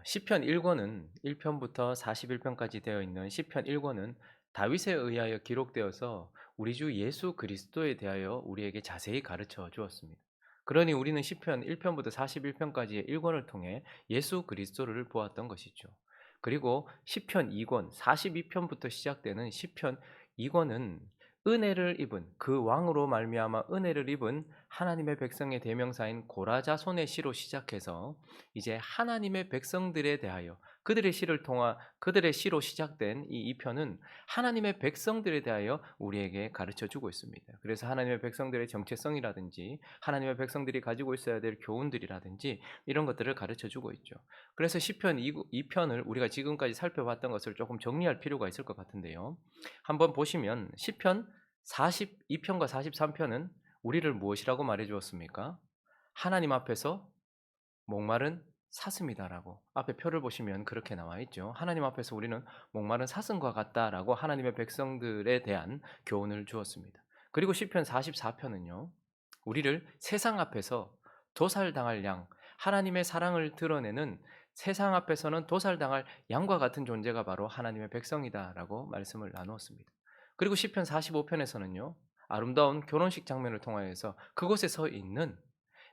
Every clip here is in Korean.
시편 1권은 1편부터 41편까지 되어 있는 시편 1권은 다윗에 의하여 기록되어서 우리 주 예수 그리스도에 대하여 우리에게 자세히 가르쳐 주었습니다. 그러니 우리는 시편 1편부터 41편까지의 1권을 통해 예수 그리스도를 보았던 것이죠. 그리고 시편 2권 42편부터 시작되는 시편 2권은 은혜를 입은 그 왕으로 말미암아 은혜를 입은 하나님의 백성의 대명사인 고라자손의 시로 시작해서 이제 하나님의 백성들에 대하여 그들의 시로 시작된 이 2편은 하나님의 백성들에 대하여 우리에게 가르쳐 주고 있습니다. 그래서 하나님의 백성들의 정체성이라든지 하나님의 백성들이 가지고 있어야 될 교훈들이라든지 이런 것들을 가르쳐 주고 있죠. 그래서 시편 2편을 우리가 지금까지 살펴봤던 것을 조금 정리할 필요가 있을 것 같은데요. 한번 보시면 시편 42편과 43편은 우리를 무엇이라고 말해 주었습니까? 하나님 앞에서 목마른 사슴이다라고 앞에 표를 보시면 그렇게 나와 있죠. 하나님 앞에서 우리는 목마른 사슴과 같다라고 하나님의 백성들에 대한 교훈을 주었습니다. 그리고 시편 44편은요. 우리를 세상 앞에서 도살당할 양, 하나님의 사랑을 드러내는 세상 앞에서는 도살당할 양과 같은 존재가 바로 하나님의 백성이다라고 말씀을 나누었습니다. 그리고 시편 45편에서는요. 아름다운 결혼식 장면을 통하여서 그곳에 서 있는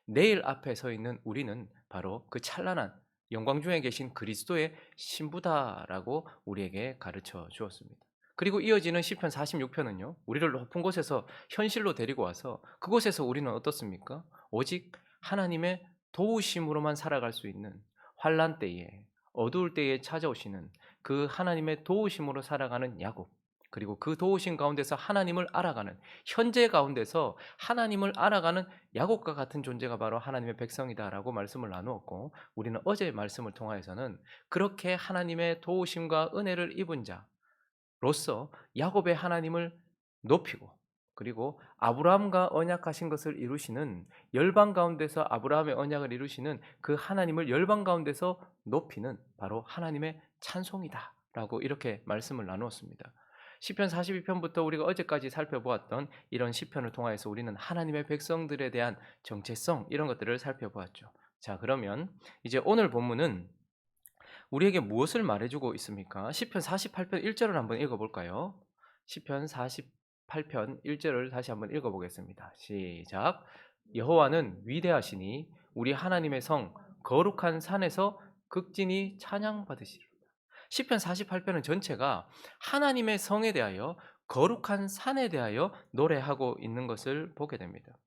내일 앞에 서 있는 우리는 바로 그 찬란한 영광 중에 계신 그리스도의 신부다라고 우리에게 가르쳐 주었습니다. 그리고 이어지는 시편 46편은요. 우리를 높은 곳에서 현실로 데리고 와서 그곳에서 우리는 어떻습니까? 오직 하나님의 도우심으로만 살아갈 수 있는 환난 때에 어두울 때에 찾아오시는 그 하나님의 도우심으로 살아가는 야곱, 그리고 그 도우심 가운데서 하나님을 알아가는 현재 가운데서 하나님을 알아가는 야곱과 같은 존재가 바로 하나님의 백성이다라고 말씀을 나누었고, 우리는 어제 말씀을 통하여서는 그렇게 하나님의 도우심과 은혜를 입은 자로서 야곱의 하나님을 높이고, 그리고 아브라함과 언약하신 것을 이루시는 열방 가운데서 아브라함의 언약을 이루시는 그 하나님을 열방 가운데서 높이는 바로 하나님의 찬송이다라고 이렇게 말씀을 나누었습니다. 시편 42편부터 우리가 어제까지 살펴보았던 이런 시편을 통하여서 우리는 하나님의 백성들에 대한 정체성 이런 것들을 살펴보았죠. 자, 그러면 이제 오늘 본문은 우리에게 무엇을 말해주고 있습니까? 시편 48편 1절을 한번 읽어볼까요? 시편 48편 1절을 다시 한번 읽어보겠습니다. 시작. 여호와는 위대하시니 우리 하나님의 성 거룩한 산에서 극진히 찬양받으시리로다. 시편 48편은 전체가 하나님의 성에 대하여 거룩한 산에 대하여 노래하고 있는 것을 보게 됩니다.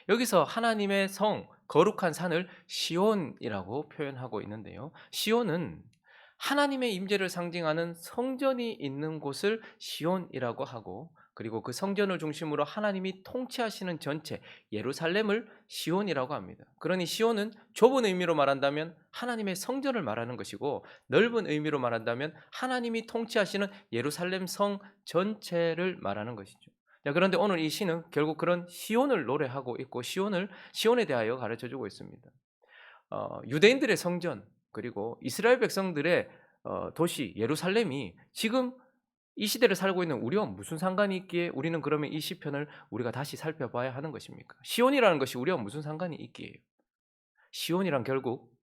여기서 하나님의 성, 거룩한 산을 시온이라고 표현하고 있는데요. 시온은 하나님의 임재를 상징하는 성전이 있는 곳을 시온이라고 하고, 그리고 그 성전을 중심으로 하나님이 통치하시는 전체 예루살렘을 시온이라고 합니다. 그러니 시온은 좁은 의미로 말한다면 하나님의 성전을 말하는 것이고, 넓은 의미로 말한다면 하나님이 통치하시는 예루살렘 성 전체를 말하는 것이죠. 자, 그런데 오늘 이 시는 결국 그런 시온을 노래하고 있고 시온에 대하여 가르쳐 주고 있습니다. 유대인들의 성전, 그리고 이스라엘 백성들의 도시 예루살렘이 지금 이 시대를 살고 있는 우리와 무슨 상관이 있기에 우리는 그러면 이 시편을 우리가 다시 살펴봐야 하는 것입니까? 시온이라는 것이 우리와 무슨 상관이 있기에? 시온이란 결국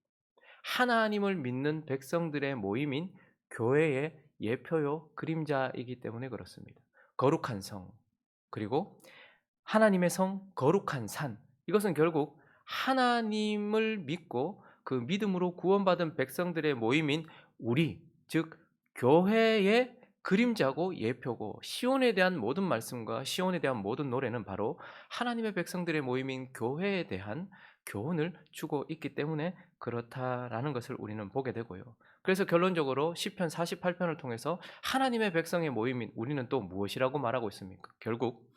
하나님을 믿는 백성들의 모임인 교회의 예표요 그림자이기 때문에 그렇습니다. 거룩한 성, 그리고 하나님의 성, 거룩한 산, 이것은 결국 하나님을 믿고 그 믿음으로 구원받은 백성들의 모임인 우리, 즉 교회의 그림자고 예표고, 시온에 대한 모든 말씀과 시온에 대한 모든 노래는 바로 하나님의 백성들의 모임인 교회에 대한 교훈을 주고 있기 때문에 그렇다라는 것을 우리는 보게 되고요. 그래서 결론적으로 시편 48편을 통해서 하나님의 백성의 모임인 우리는 또 무엇이라고 말하고 있습니까? 결국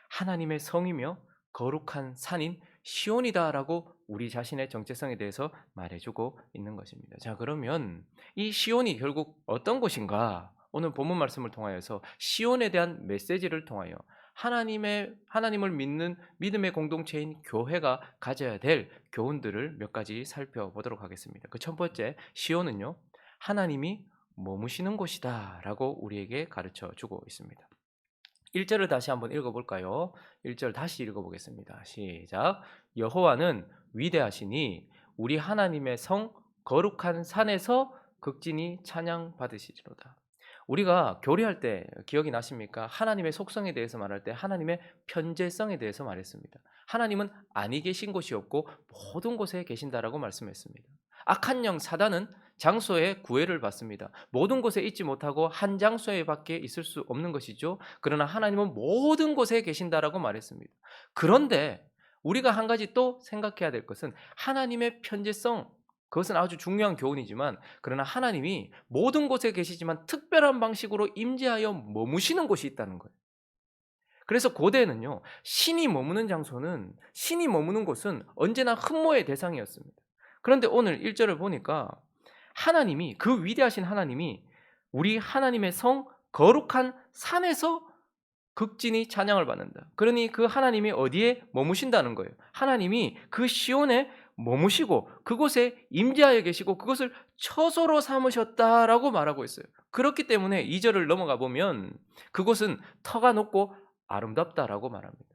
하나님의 성이며 거룩한 산인 시온이다라고 우리 자신의 정체성에 대해서 말해주고 있는 것입니다. 자, 그러면 이 시온이 결국 어떤 곳인가? 오늘 본문 말씀을 통하여서 시온에 대한 메시지를 통하여 하나님을 믿는 믿음의 공동체인 교회가 가져야 될 교훈들을 몇 가지 살펴보도록 하겠습니다. 그 첫 번째, 시온은요, 하나님이 머무시는 곳이다라고 우리에게 가르쳐 주고 있습니다. 1절을 다시 한번 읽어볼까요? 1절 다시 읽어보겠습니다. 시작. 여호와는 위대하시니 우리 하나님의 성 거룩한 산에서 극진히 찬양받으시리로다. 우리가 교리할 때 기억이 나십니까? 하나님의 속성에 대해서 말할 때 하나님의 편재성에 대해서 말했습니다. 하나님은 아니 계신 곳이 없고 모든 곳에 계신다라고 말씀했습니다. 악한 영 사단은 장소에 구애를 받습니다. 모든 곳에 있지 못하고 한 장소에 밖에 있을 수 없는 것이죠. 그러나 하나님은 모든 곳에 계신다라고 말했습니다. 그런데 우리가 한 가지 또 생각해야 될 것은 하나님의 편재성, 그것은 아주 중요한 교훈이지만, 그러나 하나님이 모든 곳에 계시지만 특별한 방식으로 임재하여 머무시는 곳이 있다는 거예요. 그래서 고대에는요, 신이 머무는 곳은 언제나 흠모의 대상이었습니다. 그런데 오늘 1절을 보니까 하나님이, 그 위대하신 하나님이 우리 하나님의 성 거룩한 산에서 극진히 찬양을 받는다. 그러니 그 하나님이 어디에 머무신다는 거예요. 하나님이 그 시온에 머무시고 그곳에 임재하여 계시고 그것을 처소로 삼으셨다라고 말하고 있어요. 그렇기 때문에 2절을 넘어가 보면 그곳은 터가 높고 아름답다라고 말합니다.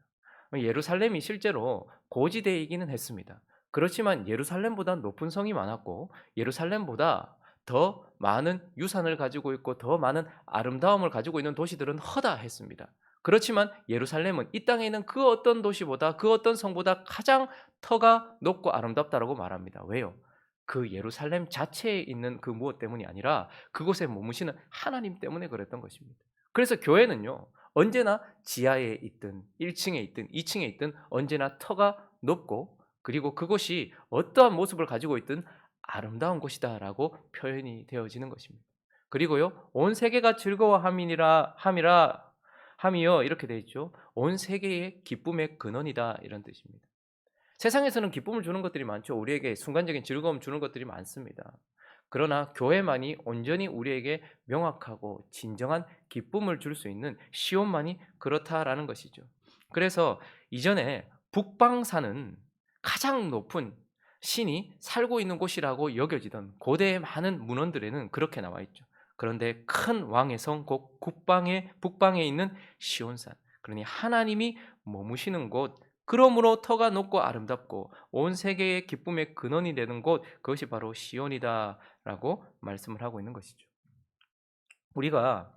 예루살렘이 실제로 고지대이기는 했습니다. 그렇지만 예루살렘보다 높은 성이 많았고 예루살렘보다 더 많은 유산을 가지고 있고 더 많은 아름다움을 가지고 있는 도시들은 허다했습니다. 그렇지만 예루살렘은 이 땅에 있는 그 어떤 도시보다, 그 어떤 성보다 가장 터가 높고 아름답다라고 말합니다. 왜요? 그 예루살렘 자체에 있는 그 무엇 때문이 아니라 그곳에 머무시는 하나님 때문에 그랬던 것입니다. 그래서 교회는요, 언제나 지하에 있든 1층에 있든 2층에 있든 언제나 터가 높고, 그리고 그곳이 어떠한 모습을 가지고 있든 아름다운 곳이다라고 표현이 되어지는 것입니다. 그리고요, 온 세계가 즐거워함이여, 이렇게 되어 있죠. 온 세계의 기쁨의 근원이다, 이런 뜻입니다. 세상에서는 기쁨을 주는 것들이 많죠. 우리에게 순간적인 즐거움 주는 것들이 많습니다. 그러나 교회만이 온전히 우리에게 명확하고 진정한 기쁨을 줄 수 있는 시온만이 그렇다라는 것이죠. 그래서 이전에 북방산은 가장 높은 신이 살고 있는 곳이라고 여겨지던 고대의 많은 문헌들에는 그렇게 나와 있죠. 그런데 큰 왕의 성, 곧 북방에 있는 시온산, 그러니 하나님이 머무시는 곳, 그러므로 터가 높고 아름답고 온 세계의 기쁨의 근원이 되는 곳, 그것이 바로 시온이다라고 말씀을 하고 있는 것이죠. 우리가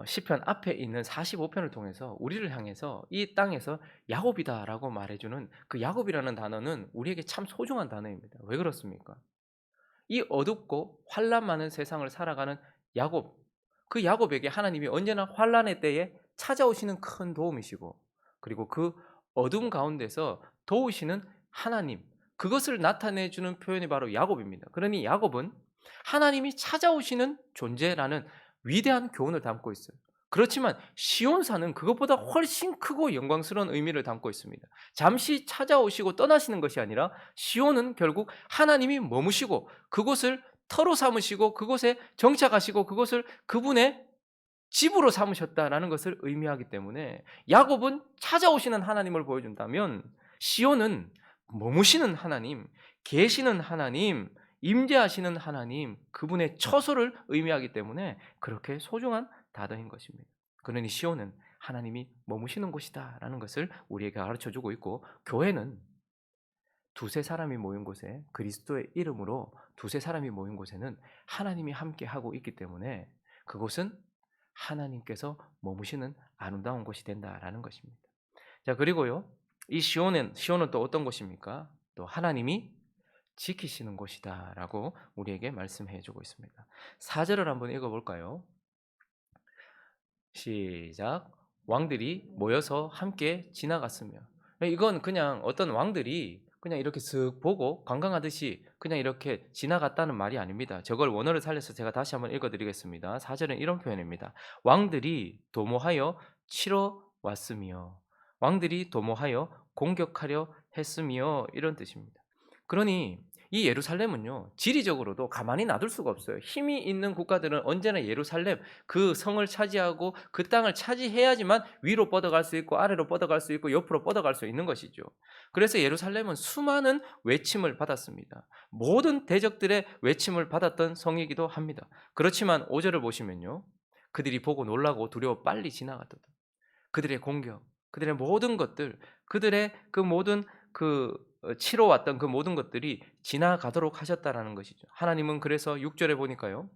시편 앞에 있는 45편을 통해서 우리를 향해서 이 땅에서 야곱이다라고 말해주는 그 야곱이라는 단어는 우리에게 참 소중한 단어입니다. 왜 그렇습니까? 이 어둡고 환란 많은 세상을 살아가는 야곱, 그 야곱에게 하나님이 언제나 환란의 때에 찾아오시는 큰 도움이시고, 그리고 그 어둠 가운데서 도우시는 하나님, 그것을 나타내 주는 표현이 바로 야곱입니다. 그러니 야곱은 하나님이 찾아오시는 존재라는 위대한 교훈을 담고 있어요. 그렇지만 시온산은 그것보다 훨씬 크고 영광스러운 의미를 담고 있습니다. 잠시 찾아오시고 떠나시는 것이 아니라 시온은 결국 하나님이 머무시고 그곳을 터로 삼으시고 그곳에 정착하시고 그곳을 그분의 집으로 삼으셨다라는 것을 의미하기 때문에 야곱은 찾아오시는 하나님을 보여준다면 시온은 머무시는 하나님, 계시는 하나님, 임재하시는 하나님, 그분의 처소를 의미하기 때문에 그렇게 소중한 단어인 것입니다. 그러니 시온은 하나님이 머무시는 곳이다라는 것을 우리에게 가르쳐주고 있고, 교회는 두세 사람이 모인 곳에, 그리스도의 이름으로 두세 사람이 모인 곳에는 하나님이 함께 하고 있기 때문에 그곳은 하나님께서 머무시는 아름다운 곳이 된다라는 것입니다. 자, 그리고요, 이 시온은 또 어떤 곳입니까? 또 하나님이 지키시는 곳이다라고 우리에게 말씀해 주고 있습니다. 4절을 한번 읽어볼까요? 시작. 왕들이 모여서 함께 지나갔으며, 이건 그냥 어떤 왕들이 그냥 이렇게 쓱 보고 관광하듯이 그냥 이렇게 지나갔다는 말이 아닙니다. 저걸 원어를 살려서 제가 다시 한번 읽어드리겠습니다. 4절은 이런 표현입니다. 왕들이 도모하여 치러 왔으며, 왕들이 도모하여 공격하려 했으며, 이런 뜻입니다. 그러니 이 예루살렘은요, 지리적으로도 가만히 놔둘 수가 없어요. 힘이 있는 국가들은 언제나 예루살렘, 그 성을 차지하고 그 땅을 차지해야지만 위로 뻗어갈 수 있고 아래로 뻗어갈 수 있고 옆으로 뻗어갈 수 있는 것이죠. 그래서 예루살렘은 수많은 외침을 받았습니다. 모든 대적들의 외침을 받았던 성이기도 합니다. 그렇지만 5절을 보시면요, 그들이 보고 놀라고 두려워 빨리 지나가도다. 그들의 공격, 그들의 모든 것들, 그들의 그 모든 그 치러왔던 그 모든 것들이 지나가도록 하셨다라는 것이죠. 하나님은 그래서 6절에 보니까요.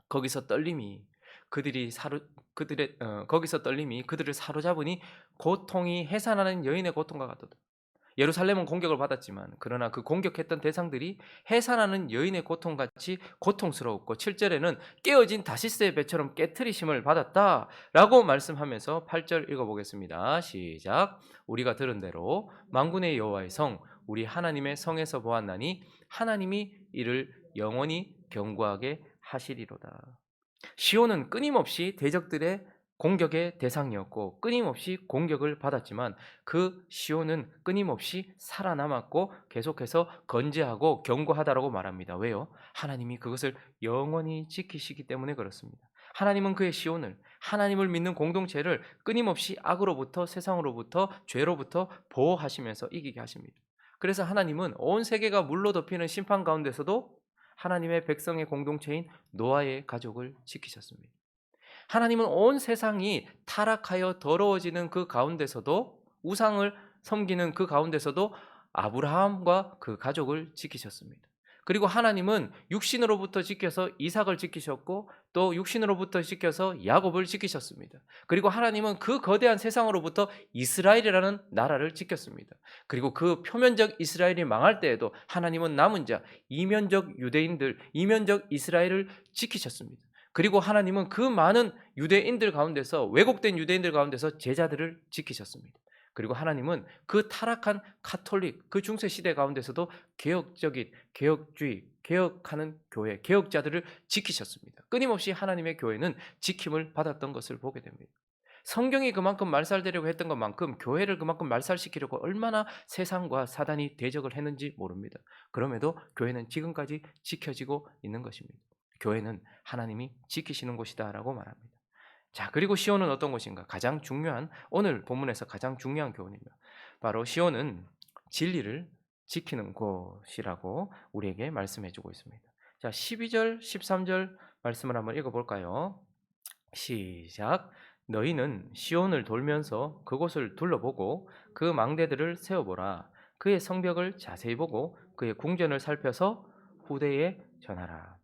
거기서 떨림이 그들이 사로 그들의 거기서 떨림이 그들을 사로잡으니 고통이 해산하는 여인의 고통과 같도다. 예루살렘은 공격을 받았지만 그러나 그 공격했던 대상들이 해산하는 여인의 고통같이 고통스러웠고 7절에는 깨어진 다시스의 배처럼 깨트리심을 받았다라고 말씀하면서 8절 읽어보겠습니다. 시작. 우리가 들은 대로 만군의 여호와의 성 우리 하나님의 성에서 보았나니 하나님이 이를 영원히 견고하게 하시리로다. 시온은 끊임없이 대적들의 공격의 대상이었고 끊임없이 공격을 받았지만 그 시온은 끊임없이 살아남았고 계속해서 건재하고 견고하다라고 말합니다. 왜요? 하나님이 그것을 영원히 지키시기 때문에 그렇습니다. 하나님은 그의 시온을 하나님을 믿는 공동체를 끊임없이 악으로부터 세상으로부터 죄로부터 보호하시면서 이기게 하십니다. 그래서 하나님은 온 세계가 물로 덮이는 심판 가운데서도 하나님의 백성의 공동체인 노아의 가족을 지키셨습니다. 하나님은 온 세상이 타락하여 더러워지는 그 가운데서도 우상을 섬기는 그 가운데서도 아브라함과 그 가족을 지키셨습니다. 그리고 하나님은 육신으로부터 지켜서 이삭을 지키셨고 또 육신으로부터 지켜서 야곱을 지키셨습니다. 그리고 하나님은 그 거대한 세상으로부터 이스라엘이라는 나라를 지켰습니다. 그리고 그 표면적 이스라엘이 망할 때에도 하나님은 남은 자 이면적 유대인들, 이면적 이스라엘을 지키셨습니다. 그리고 하나님은 그 많은 유대인들 가운데서 왜곡된 유대인들 가운데서 제자들을 지키셨습니다. 그리고 하나님은 그 타락한 카톨릭 그 중세 시대 가운데서도 개혁적인 개혁주의 개혁하는 교회 개혁자들을 지키셨습니다. 끊임없이 하나님의 교회는 지킴을 받았던 것을 보게 됩니다. 성경이 그만큼 말살되려고 했던 것만큼 교회를 그만큼 말살시키려고 얼마나 세상과 사단이 대적을 했는지 모릅니다. 그럼에도 교회는 지금까지 지켜지고 있는 것입니다. 교회는 하나님이 지키시는 곳이다라고 말합니다. 자, 그리고 시온은 어떤 곳인가? 가장 중요한 오늘 본문에서 가장 중요한 교훈입니다. 바로 시온은 진리를 지키는 곳이라고 우리에게 말씀해주고 있습니다. 자, 12절, 13절 말씀을 한번 읽어볼까요? 시작. 너희는 시온을 돌면서 그곳을 둘러보고 그 망대들을 세워보라. 그의 성벽을 자세히 보고 그의 궁전을 살펴서 후대에 전하라.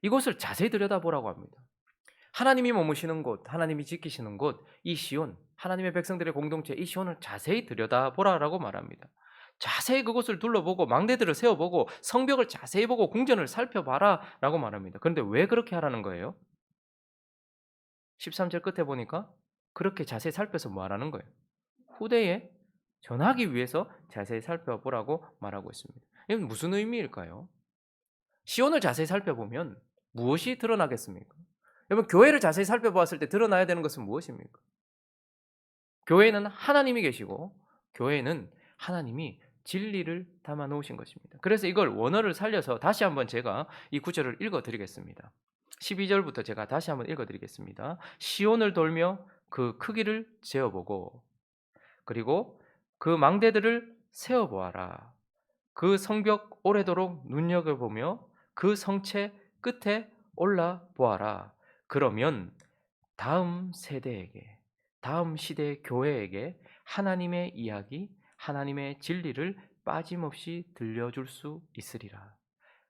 이곳을 자세히 들여다보라고 합니다. 하나님이 머무시는 곳, 하나님이 지키시는 곳, 이 시온, 하나님의 백성들의 공동체, 이 시온을 자세히 들여다보라라고 말합니다. 자세히 그곳을 둘러보고 망대들을 세워보고 성벽을 자세히 보고 궁전을 살펴봐라라고 말합니다. 그런데 왜 그렇게 하라는 거예요? 13절 끝에 보니까 그렇게 자세히 살펴서 뭐 하라는 거예요? 후대에 전하기 위해서 자세히 살펴보라고 말하고 있습니다. 이건 무슨 의미일까요? 시온을 자세히 살펴보면 무엇이 드러나겠습니까? 여러분, 교회를 자세히 살펴보았을 때 드러나야 되는 것은 무엇입니까? 교회에는 하나님이 계시고 교회에는 하나님이 진리를 담아 놓으신 것입니다. 그래서 이걸 원어를 살려서 다시 한번 제가 이 구절을 읽어드리겠습니다. 12절부터 제가 다시 한번 읽어드리겠습니다. 시온을 돌며 그 크기를 재어보고 그리고 그 망대들을 세어보아라. 그 성벽 오래도록 눈여겨보며 그 성체 끝에 올라보아라. 그러면 다음 세대에게, 다음 시대의 교회에게 하나님의 이야기, 하나님의 진리를 빠짐없이 들려줄 수 있으리라.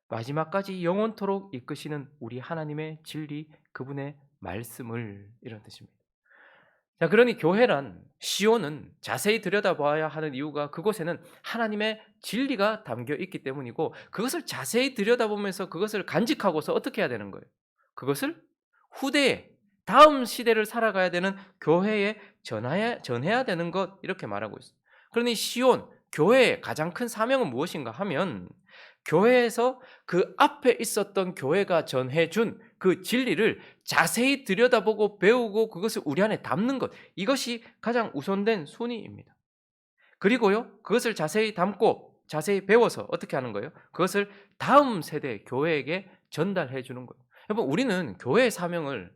마지막까지 영원토록 이끄시는 우리 하나님의 진리, 그분의 말씀을, 이런 뜻입니다. 자, 그러니 교회란, 시온은 자세히 들여다봐야 하는 이유가 그곳에는 하나님의 진리가 담겨 있기 때문이고 그것을 자세히 들여다보면서 그것을 간직하고서 어떻게 해야 되는 거예요? 그것을 후대에, 다음 시대를 살아가야 되는 교회에 전해야 되는 것, 이렇게 말하고 있어요. 그러니 시온, 교회의 가장 큰 사명은 무엇인가 하면 교회에서 그 앞에 있었던 교회가 전해준 그 진리를 자세히 들여다보고 배우고 그것을 우리 안에 담는 것, 이것이 가장 우선된 순위입니다. 그리고요, 그것을 자세히 담고 자세히 배워서 어떻게 하는 거예요? 그것을 다음 세대 교회에게 전달해 주는 거예요. 여러분, 우리는 교회의 사명을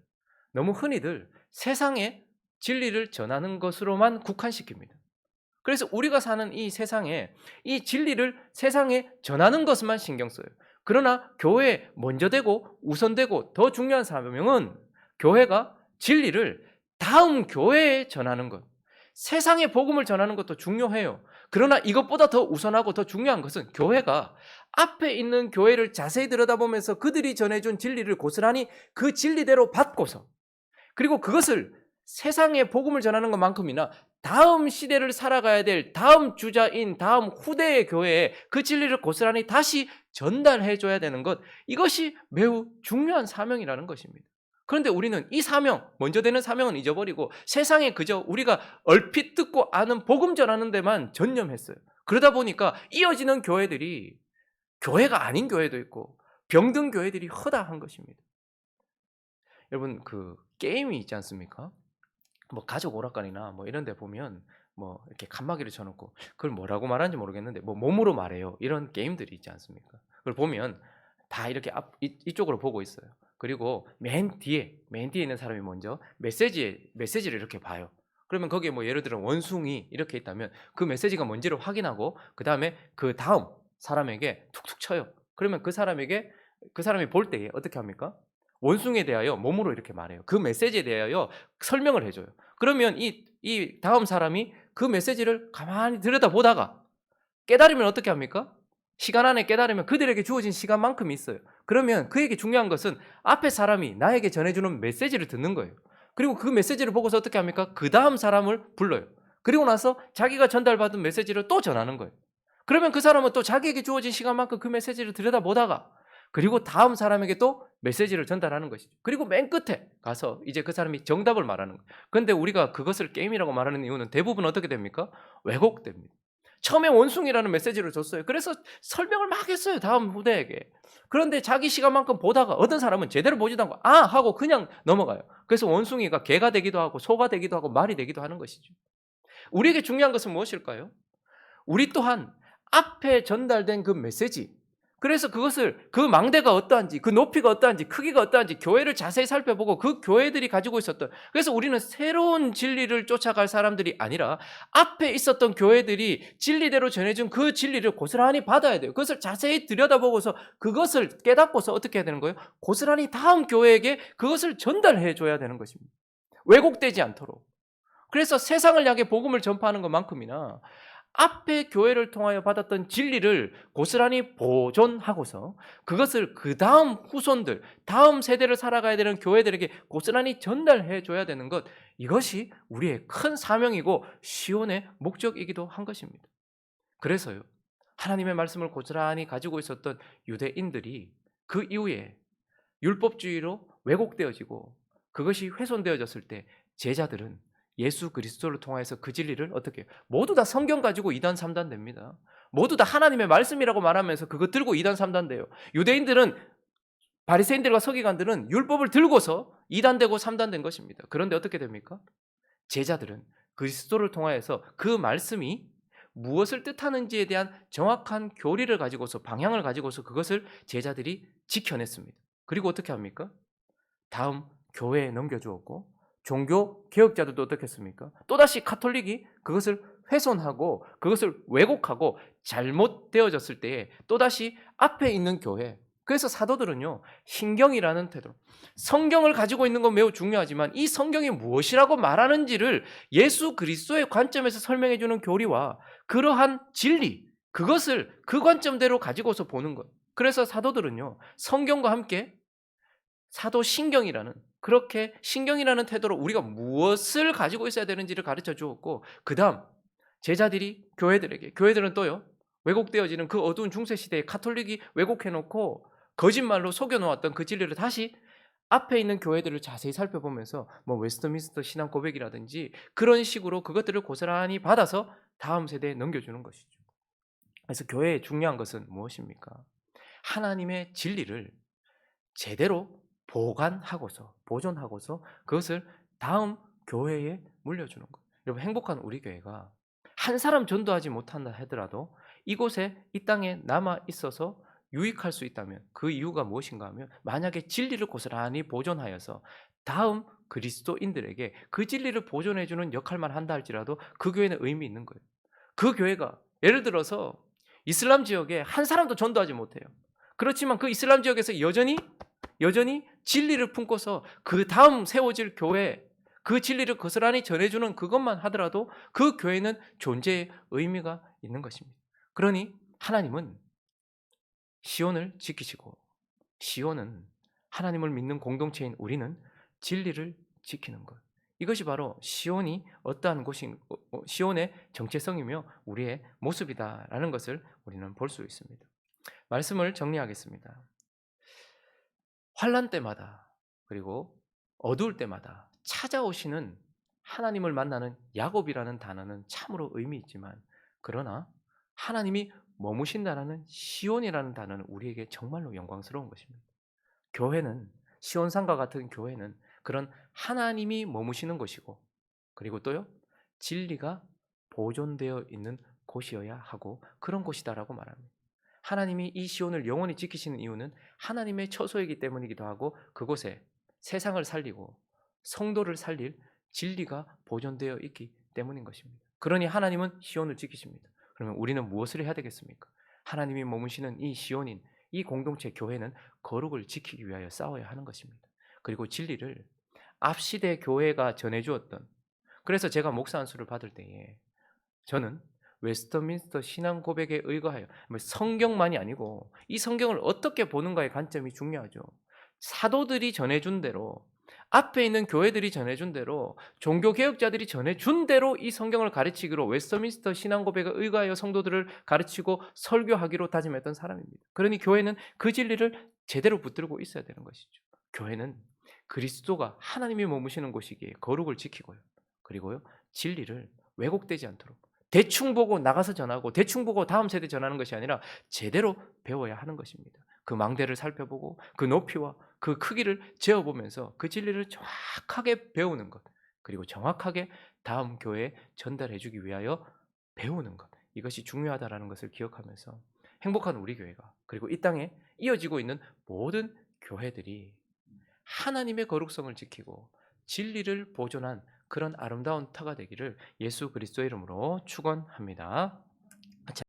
너무 흔히들 세상에 진리를 전하는 것으로만 국한시킵니다. 그래서 우리가 사는 이 세상에 이 진리를 세상에 전하는 것만 신경 써요. 그러나 교회에 먼저 되고 우선되고 더 중요한 사명은 교회가 진리를 다음 교회에 전하는 것, 세상에 복음을 전하는 것도 중요해요. 그러나 이것보다 더 우선하고 더 중요한 것은 교회가 앞에 있는 교회를 자세히 들여다보면서 그들이 전해준 진리를 고스란히 그 진리대로 받고서, 그리고 그것을 세상에 복음을 전하는 것만큼이나 다음 시대를 살아가야 될 다음 주자인 다음 후대의 교회에 그 진리를 고스란히 다시 전달해 줘야 되는 것, 이것이 매우 중요한 사명이라는 것입니다. 그런데 우리는 이 사명, 먼저 되는 사명은 잊어버리고 세상에 그저 우리가 얼핏 듣고 아는 복음 전하는 데만 전념했어요. 그러다 보니까 이어지는 교회들이 교회가 아닌 교회도 있고 병든 교회들이 허다한 것입니다. 여러분, 그 게임이 있지 않습니까? 뭐 가족 오락관이나 뭐 이런 데 보면 뭐 이렇게 칸막이를 쳐 놓고, 그걸 뭐라고 말하는지 모르겠는데 뭐 몸으로 말해요, 이런 게임들이 있지 않습니까? 그걸 보면 다 이렇게 이쪽으로 보고 있어요. 그리고 맨 뒤에 있는 사람이 먼저 메시지를 이렇게 봐요. 그러면 거기에 뭐 예를 들어 원숭이 이렇게 있다면 그 메시지가 뭔지를 확인하고 그다음에 그 다음 사람에게 툭툭 쳐요. 그러면 그 사람이 볼 때에 어떻게 합니까? 원숭이에 대하여 몸으로 이렇게 말해요. 그 메시지에 대하여 설명을 해줘요. 그러면 이 다음 사람이 그 메시지를 가만히 들여다보다가 깨달으면 어떻게 합니까? 시간 안에 깨달으면 그들에게 주어진 시간만큼 있어요. 그러면 그에게 중요한 것은 앞에 사람이 나에게 전해주는 메시지를 듣는 거예요. 그리고 그 메시지를 보고서 어떻게 합니까? 그 다음 사람을 불러요. 그리고 나서 자기가 전달받은 메시지를 또 전하는 거예요. 그러면 그 사람은 또 자기에게 주어진 시간만큼 그 메시지를 들여다보다가 그리고 다음 사람에게 또 메시지를 전달하는 것이죠. 그리고 맨 끝에 가서 이제 그 사람이 정답을 말하는 거예요. 그런데 우리가 그것을 게임이라고 말하는 이유는 대부분 어떻게 됩니까? 왜곡됩니다. 처음에 원숭이라는 메시지를 줬어요. 그래서 설명을 막 했어요, 다음 후대에게. 그런데 자기 시간만큼 보다가 어떤 사람은 제대로 보지도 않고 아 하고 그냥 넘어가요. 그래서 원숭이가 개가 되기도 하고 소가 되기도 하고 말이 되기도 하는 것이죠. 우리에게 중요한 것은 무엇일까요? 우리 또한 앞에 전달된 그 메시지, 그래서 그것을, 그 망대가 어떠한지, 그 높이가 어떠한지, 크기가 어떠한지 교회를 자세히 살펴보고 그 교회들이 가지고 있었던, 그래서 우리는 새로운 진리를 쫓아갈 사람들이 아니라 앞에 있었던 교회들이 진리대로 전해준 그 진리를 고스란히 받아야 돼요. 그것을 자세히 들여다보고서 그것을 깨닫고서 어떻게 해야 되는 거예요? 고스란히 다음 교회에게 그것을 전달해 줘야 되는 것입니다. 왜곡되지 않도록. 그래서 세상을 향해 복음을 전파하는 것만큼이나 앞에 교회를 통하여 받았던 진리를 고스란히 보존하고서 그것을 그 다음 후손들, 다음 세대를 살아가야 되는 교회들에게 고스란히 전달해 줘야 되는 것, 이것이 우리의 큰 사명이고 시온의 목적이기도 한 것입니다. 그래서요, 하나님의 말씀을 고스란히 가지고 있었던 유대인들이 그 이후에 율법주의로 왜곡되어지고 그것이 훼손되어졌을 때 제자들은 예수 그리스도를 통해서 그 진리를 어떻게 해요? 모두 다 성경 가지고 2단 3단 됩니다. 모두 다 하나님의 말씀이라고 말하면서 그거 들고 2단 3단 돼요. 유대인들은, 바리새인들과 서기관들은 율법을 들고서 2단 되고 3단 된 것입니다. 그런데 어떻게 됩니까? 제자들은 그리스도를 통하여서 그 말씀이 무엇을 뜻하는지에 대한 정확한 교리를 가지고서, 방향을 가지고서 그것을 제자들이 지켜냈습니다. 그리고 어떻게 합니까? 다음 교회에 넘겨주었고, 종교 개혁자들도 어떻게 했습니까? 또다시 카톨릭이 그것을 훼손하고 그것을 왜곡하고 잘못되어졌을 때에 또다시 앞에 있는 교회, 그래서 사도들은요, 신경이라는 태도, 성경을 가지고 있는 건 매우 중요하지만 이 성경이 무엇이라고 말하는지를 예수 그리스도의 관점에서 설명해 주는 교리와 그러한 진리, 그것을 그 관점대로 가지고서 보는 것. 그래서 사도들은요, 성경과 함께 사도신경이라는, 그렇게 신경이라는 태도로 우리가 무엇을 가지고 있어야 되는지를 가르쳐 주었고, 그 다음 제자들이 교회들은 또요, 왜곡되어지는 그 어두운 중세시대에 카톨릭이 왜곡해놓고 거짓말로 속여놓았던 그 진리를 다시 앞에 있는 교회들을 자세히 살펴보면서 뭐 웨스트민스터 신앙 고백이라든지 그런 식으로 그것들을 고스란히 받아서 다음 세대에 넘겨주는 것이죠. 그래서 교회의 중요한 것은 무엇입니까? 하나님의 진리를 제대로 보존하고서 그것을 다음 교회에 물려주는 것. 여러분, 행복한 우리 교회가 한 사람 전도하지 못한다 하더라도 이곳에, 이 땅에 남아 있어서 유익할 수 있다면 그 이유가 무엇인가 하면, 만약에 진리를 고스란히 보존하여서 다음 그리스도인들에게 그 진리를 보존해주는 역할만 한다 할지라도 그 교회는 의미 있는 거예요. 그 교회가 예를 들어서 이슬람 지역에 한 사람도 전도하지 못해요. 그렇지만 그 이슬람 지역에서 여전히 진리를 품고서 그 다음 세워질 교회, 그 진리를 고스란히 전해주는 그것만 하더라도 그 교회는 존재의 의미가 있는 것입니다. 그러니 하나님은 시온을 지키시고 시온은 하나님을 믿는 공동체인 우리는 진리를 지키는 것. 이것이 바로 시온이 어떠한 곳인 시온의 정체성이며 우리의 모습이다라는 것을 우리는 볼 수 있습니다. 말씀을 정리하겠습니다. 환난 때마다 그리고 어두울 때마다 찾아오시는 하나님을 만나는 야곱이라는 단어는 참으로 의미 있지만 그러나 하나님이 머무신다라는 시온이라는 단어는 우리에게 정말로 영광스러운 것입니다. 교회는 시온산과 같은 교회는 그런 하나님이 머무시는 곳이고 그리고 또요 진리가 보존되어 있는 곳이어야 하고 그런 곳이다라고 말합니다. 하나님이 이 시온을 영원히 지키시는 이유는 하나님의 처소이기 때문이기도 하고 그곳에 세상을 살리고 성도를 살릴 진리가 보존되어 있기 때문인 것입니다. 그러니 하나님은 시온을 지키십니다. 그러면 우리는 무엇을 해야 되겠습니까? 하나님이 머무시는 이 시온인 이 공동체 교회는 거룩을 지키기 위하여 싸워야 하는 것입니다. 그리고 진리를 앞시대 교회가 전해주었던 그래서 제가 목사 안수를 받을 때에 저는 웨스터민스터 신앙 고백에 의거하여 성경만이 아니고 이 성경을 어떻게 보는가의 관점이 중요하죠. 사도들이 전해준 대로 앞에 있는 교회들이 전해준 대로 종교개혁자들이 전해준 대로 이 성경을 가르치기로 웨스터민스터 신앙 고백에 의거하여 성도들을 가르치고 설교하기로 다짐했던 사람입니다. 그러니 교회는 그 진리를 제대로 붙들고 있어야 되는 것이죠. 교회는 그리스도가 하나님이 머무시는 곳이기에 거룩을 지키고요. 그리고요 진리를 왜곡되지 않도록 대충 보고 나가서 전하고 대충 보고 다음 세대 전하는 것이 아니라 제대로 배워야 하는 것입니다. 그 망대를 살펴보고 그 높이와 그 크기를 재어보면서 그 진리를 정확하게 배우는 것 그리고 정확하게 다음 교회에 전달해 주기 위하여 배우는 것 이것이 중요하다는 것을 기억하면서 행복한 우리 교회가 그리고 이 땅에 이어지고 있는 모든 교회들이 하나님의 거룩성을 지키고 진리를 보존한 그런 아름다운 터가 되기를 예수 그리스도의 이름으로 축원합니다.